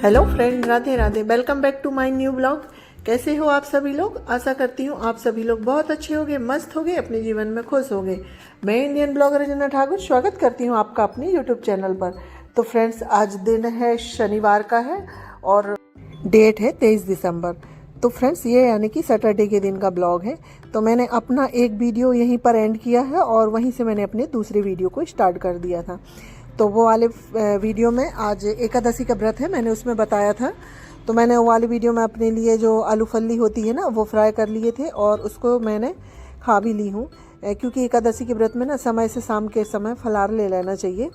Hello friend, Radhe Radhe. Welcome back to my new blog. कैसे हो आप सभी लोग? आशा करती हूँ आप सभी लोग बहुत अच्छे होंगे, मस्त होंगे, अपने जीवन में खुश होंगे। मैं इंडियन ब्लॉगर रंजना ठाकुर स्वागत करती हूँ आपका अपने यूट्यूब चैनल पर। तो फ्रेंड्स, आज दिन है शनिवार का है और डेट है 23 दिसंबर। तो फ्रेंड्स, ये यानी कि सैटरडे के दिन का ब्लॉग है। तो मैंने अपना एक वीडियो यहीं पर एंड किया है और वहीं से मैंने अपने दूसरे वीडियो को स्टार्ट कर दिया था। तो वो वाले वीडियो में आज एकादशी का व्रत है, मैंने उसमें बताया था। तो मैंने वो वाली वीडियो में अपने लिए जो आलू फल्ली होती है ना, वो फ्राई कर लिए थे और उसको मैंने खा भी ली हूँ, क्योंकि एकादशी के व्रत में ना समय से शाम के समय फलाहार ले लेना चाहिए।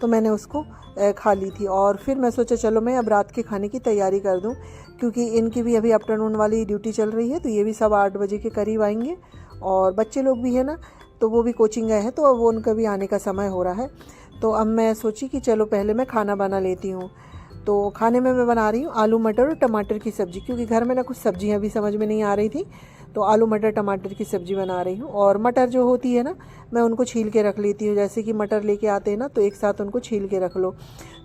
तो मैंने उसको खा ली थी और फिर मैं सोचा चलो मैं अब रात के खाने की तैयारी कर दूं, क्योंकि इनकी भी अभी आफ्टरनून वाली ड्यूटी चल रही है। तो ये भी सब 8 बजे के करीब आएंगे और बच्चे लोग भी है ना, तो वो भी कोचिंग गए हैं, तो वो उनका भी आने का समय हो रहा है। तो अब मैं सोची कि चलो पहले मैं खाना बना लेती हूँ। तो खाने में मैं बना रही हूँ आलू मटर और टमाटर की सब्ज़ी, क्योंकि घर में ना कुछ सब्जियाँ भी समझ में नहीं आ रही थी। तो आलू मटर टमाटर की सब्ज़ी बना रही हूँ। और मटर जो होती है ना, मैं उनको छील के रख लेती हूँ। जैसे कि मटर लेके आते हैं ना, तो एक साथ उनको छील के रख लो,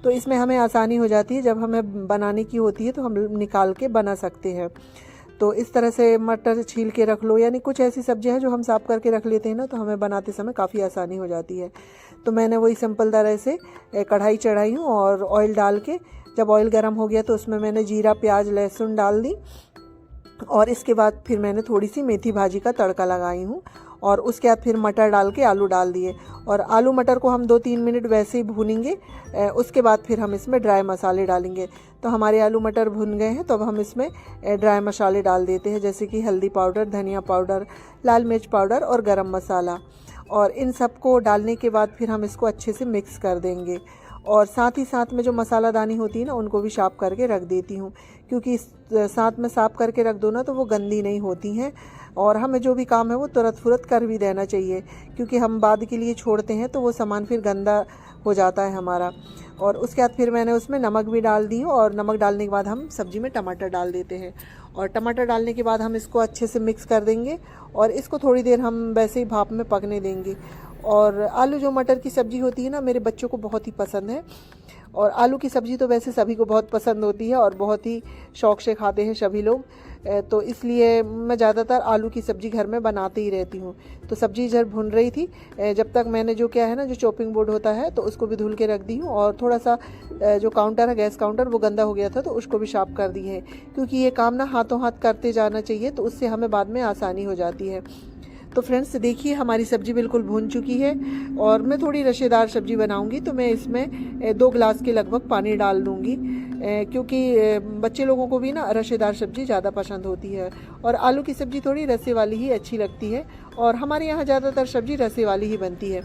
तो इसमें हमें आसानी हो जाती है। जब हमें बनाने की होती है तो हम निकाल के बना सकते हैं। तो इस तरह से मटर छील के रख लो, यानी कुछ ऐसी सब्जियां हैं जो हम साफ करके रख लेते हैं ना, तो हमें बनाते समय काफ़ी आसानी हो जाती है। तो मैंने वही सिंपल तरह से कढ़ाई चढ़ाई हूँ और ऑयल डाल के, जब ऑयल गर्म हो गया तो उसमें मैंने जीरा प्याज लहसुन डाल दी और इसके बाद फिर मैंने थोड़ी सी मेथी भाजी का तड़का लगाई हूँ। और उसके बाद फिर मटर डाल के आलू डाल दिए और आलू मटर को हम 2-3 मिनट वैसे ही भूनेंगे। उसके बाद फिर हम इसमें ड्राई मसाले डालेंगे। तो हमारे आलू मटर भुन गए हैं, तो अब हम इसमें ड्राई मसाले डाल देते हैं, जैसे कि हल्दी पाउडर, धनिया पाउडर, लाल मिर्च पाउडर और गरम मसाला। और इन सबको डालने के बाद फिर हम इसको अच्छे से मिक्स कर देंगे। और साथ ही साथ में जो मसालादानी होती है ना, उनको भी साफ़ करके रख देती हूँ, क्योंकि साथ में साफ़ करके रख दो ना तो वो गंदी नहीं होती हैं। और हमें जो भी काम है वो तुरंत फुरत कर भी देना चाहिए, क्योंकि हम बाद के लिए छोड़ते हैं तो वो सामान फिर गंदा हो जाता है हमारा। और उसके बाद फिर मैंने उसमें नमक भी डाल दी हूँ और नमक डालने के बाद हम सब्ज़ी में टमाटर डाल देते हैं। और टमाटर डालने के बाद हम इसको अच्छे से मिक्स कर देंगे और इसको थोड़ी देर हम वैसे ही भाप में पकने देंगे। और आलू जो मटर की सब्ज़ी होती है ना, मेरे बच्चों को बहुत ही पसंद है। और आलू की सब्ज़ी तो वैसे सभी को बहुत पसंद होती है और बहुत ही शौक़ से खाते हैं सभी लोग। तो इसलिए मैं ज़्यादातर आलू की सब्ज़ी घर में बनाती ही रहती हूँ। तो सब्ज़ी इधर भुन रही थी, जब तक मैंने जो क्या है ना, जो चॉपिंग बोर्ड होता है तो उसको भी धुल के रख दी हूँ। और थोड़ा सा जो काउंटर है, गैस काउंटर, वो गंदा हो गया था तो उसको भी साफ कर दी है, क्योंकि ये काम ना हाथों हाथ करते जाना चाहिए, तो उससे हमें बाद में आसानी हो जाती है। तो फ्रेंड्स देखिए, हमारी सब्ज़ी बिल्कुल भून चुकी है और मैं थोड़ी रसेदार सब्ज़ी बनाऊंगी, तो मैं इसमें 2 गिलास के लगभग पानी डाल दूंगी, क्योंकि बच्चे लोगों को भी ना रसेदार सब्ज़ी ज़्यादा पसंद होती है। और आलू की सब्ज़ी थोड़ी रसे वाली ही अच्छी लगती है और हमारे यहाँ ज़्यादातर सब्ज़ी रसे वाली ही बनती है।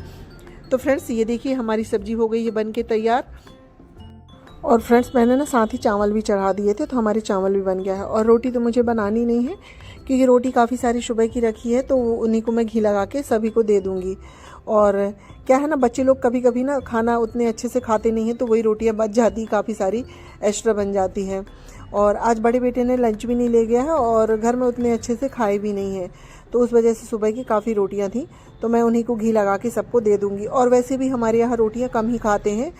तो फ्रेंड्स ये देखिए, हमारी सब्ज़ी हो गई है बन के तैयार। और फ्रेंड्स मैंने ना साथ ही चावल भी चढ़ा दिए थे, तो हमारे चावल भी बन गया है। और रोटी तो मुझे बनानी नहीं है, क्योंकि रोटी काफ़ी सारी सुबह की रखी है, तो उन्हीं को मैं घी लगा के सभी को दे दूँगी। और क्या है ना, बच्चे लोग कभी कभी ना खाना उतने अच्छे से खाते नहीं हैं, तो वही रोटियां बच जाती, काफ़ी सारी एक्स्ट्रा बन जाती हैं। और आज बड़े बेटे ने लंच भी नहीं ले गया है और घर में उतने अच्छे से खाए भी नहीं है, तो उस वजह से सुबह की काफ़ी रोटियां थी, तो मैं उन्हीं को घी लगा के सबको दे दूँगी। और वैसे भी हमारे यहाँ रोटियाँ कम ही खाते हैं,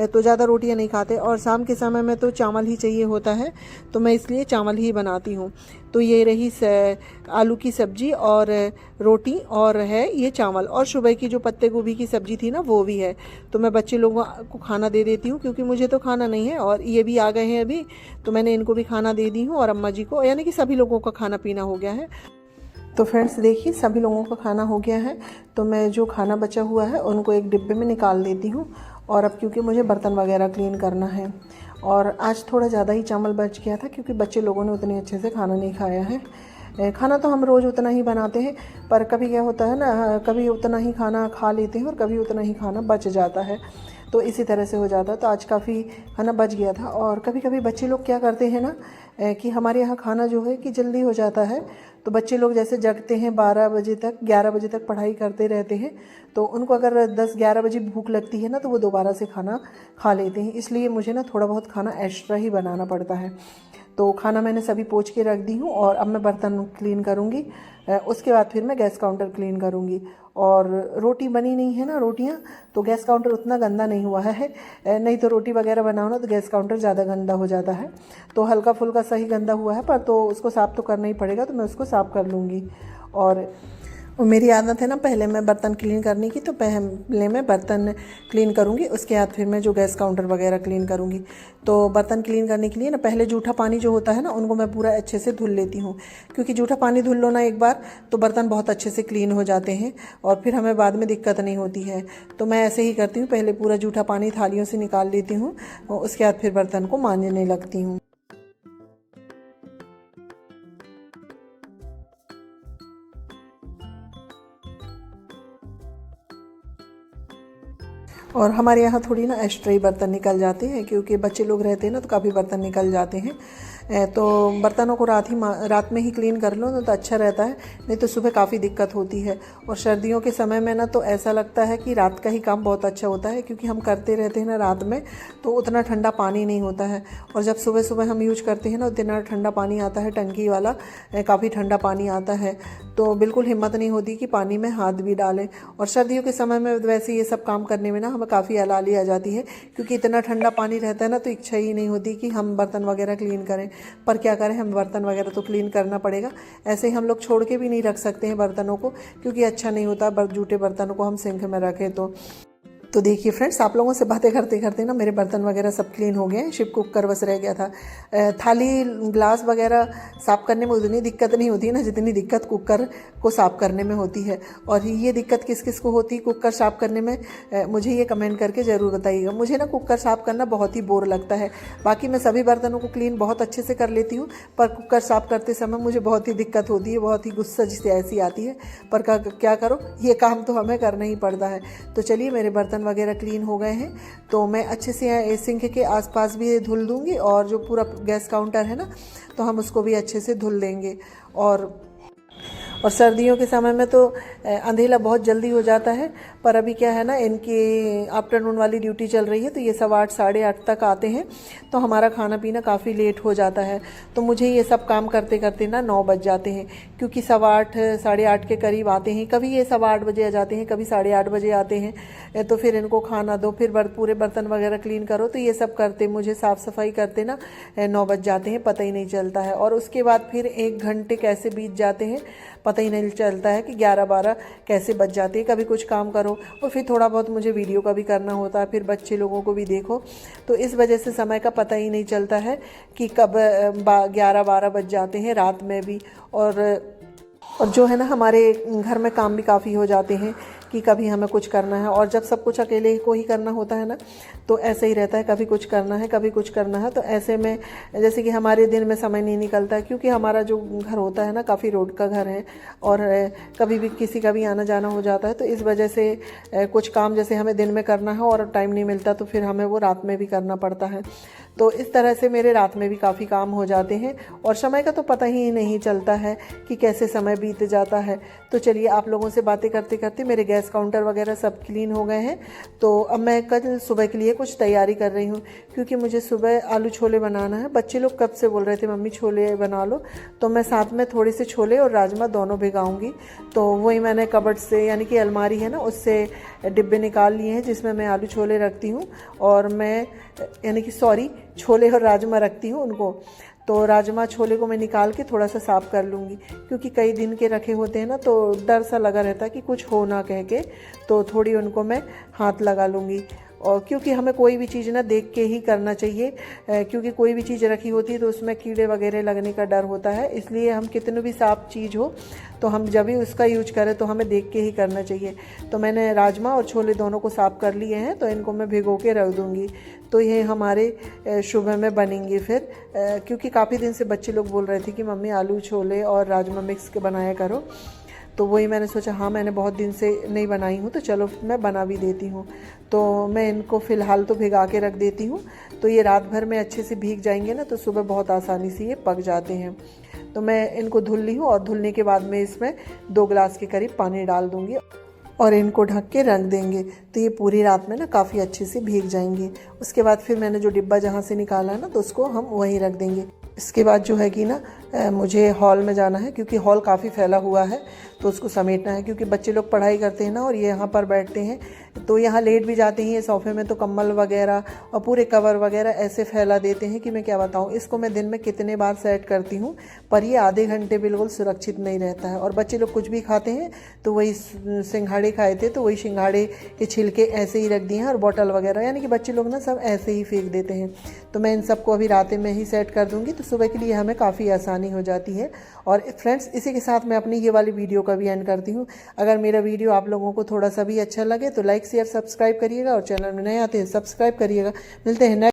तो ज़्यादा रोटियां नहीं खाते। और शाम के समय में तो चावल ही चाहिए होता है, तो मैं इसलिए चावल ही बनाती हूँ। तो ये रही आलू की सब्ज़ी और रोटी, और है ये चावल। और सुबह की जो पत्ते गोभी की सब्ज़ी थी ना, वो भी है। तो मैं बच्चे लोगों को खाना दे देती हूँ, क्योंकि मुझे तो खाना नहीं है और ये भी आ गए हैं अभी, तो मैंने इनको भी खाना दे दी हूँ और अम्मा जी को, यानी कि सभी लोगों का खाना पीना हो गया है। तो फ्रेंड्स देखिए, सभी लोगों का खाना हो गया है, तो मैं जो खाना बचा हुआ है उनको एक डिब्बे में निकाल देती हूँ। और अब क्योंकि मुझे बर्तन वगैरह क्लीन करना है, और आज थोड़ा ज़्यादा ही चावल बच गया था, क्योंकि बच्चे लोगों ने उतने अच्छे से खाना नहीं खाया है। खाना तो हम रोज़ उतना ही बनाते हैं, पर कभी क्या होता है ना, कभी उतना ही खाना खा लेते हैं और कभी उतना ही खाना बच जाता है, तो इसी तरह से हो जाता है। तो आज काफ़ी खाना बच गया था। और कभी कभी बच्चे लोग क्या करते हैं ना, कि हमारे यहाँ खाना जो है कि जल्दी हो जाता है, तो बच्चे लोग जैसे जगते हैं 12 बजे तक, 11 बजे तक पढ़ाई करते रहते हैं, तो उनको अगर 10-11 बजे भूख लगती है ना, तो वो दोबारा से खाना खा लेते हैं। इसलिए मुझे ना थोड़ा बहुत खाना एक्स्ट्रा ही बनाना पड़ता है। तो खाना मैंने सभी पोंछ के रख दी हूँ और अब मैं बर्तन क्लीन करूँगी। उसके बाद फिर मैं गैस काउंटर क्लीन करूँगी। और रोटी बनी नहीं है ना रोटियाँ, तो गैस काउंटर उतना गंदा नहीं हुआ है। नहीं तो रोटी वगैरह बनाओ ना तो गैस काउंटर ज़्यादा गंदा हो जाता है। तो हल्का फुल्का सही गंदा हुआ है, पर तो उसको साफ़ तो करना ही पड़ेगा, तो मैं उसको साफ़ कर लूँगी। और मेरी आदत है ना पहले मैं बर्तन क्लीन करने की, तो पहले मैं बर्तन क्लीन करूँगी, उसके बाद फिर मैं जो गैस काउंटर वगैरह क्लीन करूँगी। तो बर्तन क्लीन करने के लिए ना पहले जूठा पानी जो होता है ना उनको मैं पूरा अच्छे से धुल लेती हूँ, क्योंकि जूठा पानी धुल लो ना एक बार तो बर्तन बहुत अच्छे से क्लीन हो जाते हैं और फिर हमें बाद में दिक्कत नहीं होती है। तो मैं ऐसे ही करती हूँ, पहले पूरा जूठा पानी थालियों से निकाल लेती हूँ और उसके बाद फिर बर्तन को मांजने लगती हूँ। और हमारे यहाँ थोड़ी ना एक्स्ट्रा ही बर्तन निकल जाते हैं, क्योंकि बच्चे लोग रहते हैं ना तो काफ़ी बर्तन निकल जाते हैं। तो बर्तनों को रात में ही क्लीन कर लो ना तो अच्छा रहता है, नहीं तो सुबह काफ़ी दिक्कत होती है। और सर्दियों के समय में ना तो ऐसा लगता है कि रात का ही काम बहुत अच्छा होता है, क्योंकि हम करते रहते हैं ना रात में, तो उतना ठंडा पानी नहीं होता है। और जब सुबह सुबह हम यूज करते हैं ना उतना ठंडा पानी आता है, टंकी वाला काफ़ी ठंडा पानी आता है, तो बिल्कुल हिम्मत नहीं होती कि पानी में हाथ भी डालें। और सर्दियों के समय में वैसे ये सब काम करने में ना हमें काफ़ी अलाली आ जाती है, क्योंकि इतना ठंडा पानी रहता है ना तो इच्छा ही नहीं होती कि हम बर्तन वगैरह क्लीन करें। पर क्या करें, हम बर्तन वगैरह तो क्लीन करना पड़ेगा। ऐसे ही हम लोग छोड़ के भी नहीं रख सकते हैं बर्तनों को, क्योंकि अच्छा नहीं होता जूठे बर्तनों को हम सिंक में रखें तो देखिए फ्रेंड्स, आप लोगों से बातें करते करते ना मेरे बर्तन वगैरह सब क्लीन हो गए हैं, सिर्फ कुकर बस रह गया था। थाली ग्लास वगैरह साफ़ करने में उतनी दिक्कत नहीं होती है ना जितनी दिक्कत कुकर को साफ़ करने में होती है। और ये दिक्कत किस किस को होती है कुकर साफ़ करने में, मुझे ये कमेंट करके ज़रूर बताइएगा। मुझे ना कुकर साफ़ करना बहुत ही बोर लगता है। बाकी मैं सभी बर्तनों को क्लीन बहुत अच्छे से कर लेती हूँ, पर कुकर साफ़ करते समय मुझे बहुत ही दिक्कत होती है, बहुत ही गुस्सा जिसे ऐसी आती है। पर क्या करो, ये काम तो हमें करना ही पड़ता है। तो चलिए, मेरे बर्तन वगैरह क्लीन हो गए हैं, तो मैं अच्छे से सिंक के आसपास भी धुल दूंगी, और जो पूरा गैस काउंटर है ना तो हम उसको भी अच्छे से धुल देंगे। और सर्दियों के समय में तो अंधेला बहुत जल्दी हो जाता है, पर अभी क्या है ना, इनकी आफ्टरनून वाली ड्यूटी चल रही है, तो ये 8:15 8:30 तक आते हैं, तो हमारा खाना पीना काफ़ी लेट हो जाता है। तो मुझे ये सब काम करते करते ना 9 बज जाते हैं, क्योंकि 8:15 8:30 के करीब आते हैं। कभी ये 8:15 बजे आ जाते हैं, कभी 8:30 बजे आते हैं। तो फिर इनको खाना दो, फिर पूरे बर्तन वगैरह क्लीन करो, तो ये सब करते मुझे साफ़ सफाई करते ना 9 बज जाते हैं, पता ही नहीं चलता है। और उसके बाद फिर 1 घंटे कैसे बीत जाते हैं पता ही नहीं चलता है कि 11-12 कैसे बज जाते हैं। कभी कुछ काम करो और फिर थोड़ा बहुत मुझे वीडियो का भी करना होता है, फिर बच्चे लोगों को भी देखो, तो इस वजह से समय का पता ही नहीं चलता है कि कब 11-12 बज जाते हैं रात में भी। और जो है ना, हमारे घर में काम भी काफ़ी हो जाते हैं कि कभी हमें कुछ करना है, और जब सब कुछ अकेले को ही करना होता है ना तो ऐसे ही रहता है, कभी कुछ करना है कभी कुछ करना है। तो ऐसे में जैसे कि हमारे दिन में समय नहीं निकलता है, क्योंकि हमारा जो घर होता है ना काफ़ी रोड का घर है, और कभी भी किसी का भी आना जाना हो जाता है, तो इस वजह से कुछ काम जैसे हमें दिन में करना है और टाइम नहीं मिलता, तो फिर हमें वो रात में भी करना पड़ता है। तो इस तरह से मेरे रात में भी काफ़ी काम हो जाते हैं, और समय का तो पता ही नहीं चलता है कि कैसे समय बीत जाता है। तो चलिए, आप लोगों से बातें करते करते मेरे गैस काउंटर वगैरह सब क्लीन हो गए हैं। तो अब मैं कल सुबह के लिए कुछ तैयारी कर रही हूँ, क्योंकि मुझे सुबह आलू छोले बनाना है। बच्चे लोग कब से बोल रहे थे मम्मी छोले बना लो, तो मैं साथ में थोड़े से छोले और राजमा दोनों भिगाऊंगी। तो वही मैंने कबर्ड से, यानी कि अलमारी है ना, उससे डिब्बे निकाल लिए हैं जिसमें मैं आलू छोले रखती हूँ, और मैं छोले और राजमा रखती हूँ उनको। तो राजमा छोले को मैं निकाल के थोड़ा सा साफ़ कर लूँगी, क्योंकि कई दिन के रखे होते हैं ना, तो डर सा लगा रहता है कि कुछ हो ना कह के, तो थोड़ी उनको मैं हाथ लगा लूँगी। और क्योंकि हमें कोई भी चीज़ ना देख के ही करना चाहिए, क्योंकि कोई भी चीज़ रखी होती है तो उसमें कीड़े वगैरह लगने का डर होता है। इसलिए हम कितनी भी साफ़ चीज़ हो तो हम जब भी उसका यूज करें तो हमें देख के ही करना चाहिए। तो मैंने राजमा और छोले दोनों को साफ़ कर लिए हैं, तो इनको मैं भिगो के रख दूँगी, तो ये हमारे सुबह में बनेंगे फिर। क्योंकि काफ़ी दिन से बच्चे लोग बोल रहे थे कि मम्मी आलू छोले और राजमा मिक्स के बनाया करो, तो वही मैंने सोचा हाँ, मैंने बहुत दिन से नहीं बनाई हूँ, तो चलो मैं बना भी देती हूँ। तो मैं इनको फ़िलहाल तो भिगा के रख देती हूँ, तो ये रात भर में अच्छे से भीग जाएंगे ना, तो सुबह बहुत आसानी से ये पक जाते हैं। तो मैं इनको धुल ली हूँ, और धुलने के बाद में इसमें 2 गिलास के करीब पानी डाल दूँगी और इनको ढक के रख देंगे, तो ये पूरी रात में ना काफ़ी अच्छे से भीग जाएंगे। उसके बाद फिर मैंने जो डिब्बा जहाँ से निकाला है ना, तो उसको हम वहीं रख देंगे। इसके बाद जो है कि ना मुझे हॉल में जाना है, क्योंकि हॉल काफ़ी फैला हुआ है तो उसको समेटना है, क्योंकि बच्चे लोग पढ़ाई करते हैं ना और ये यहाँ पर बैठते हैं तो यहाँ लेट भी जाते हैं। ये सोफ़े में तो कम्बल वगैरह और पूरे कवर वगैरह ऐसे फैला देते हैं कि मैं क्या बताऊँ। इसको मैं दिन में कितने बार सेट करती हूँ, पर ये आधे घंटे बिल्कुल सुरक्षित नहीं रहता है। और बच्चे लोग कुछ भी खाते हैं तो वही सिंघाड़े खाए थे तो वही सिंघाड़े के छिलके ऐसे ही रख दिए हैं, और बॉटल वगैरह, यानी कि बच्चे लोग ना सब ऐसे ही फेंक देते हैं। तो मैं इन सबको अभी रातें में ही सेट कर दूँगी तो सुबह के लिए हमें काफ़ी आसानी हो जाती है। और फ्रेंड्स, इसी के साथ मैं अपनी ये वाली वीडियो का भी एंड करती हूँ। अगर मेरा वीडियो आप लोगों को थोड़ा सा भी अच्छा लगे तो लाइक शेयर सब्सक्राइब करिएगा, और चैनल में नए आते हैं सब्सक्राइब करिएगा। मिलते हैं नेक्स्ट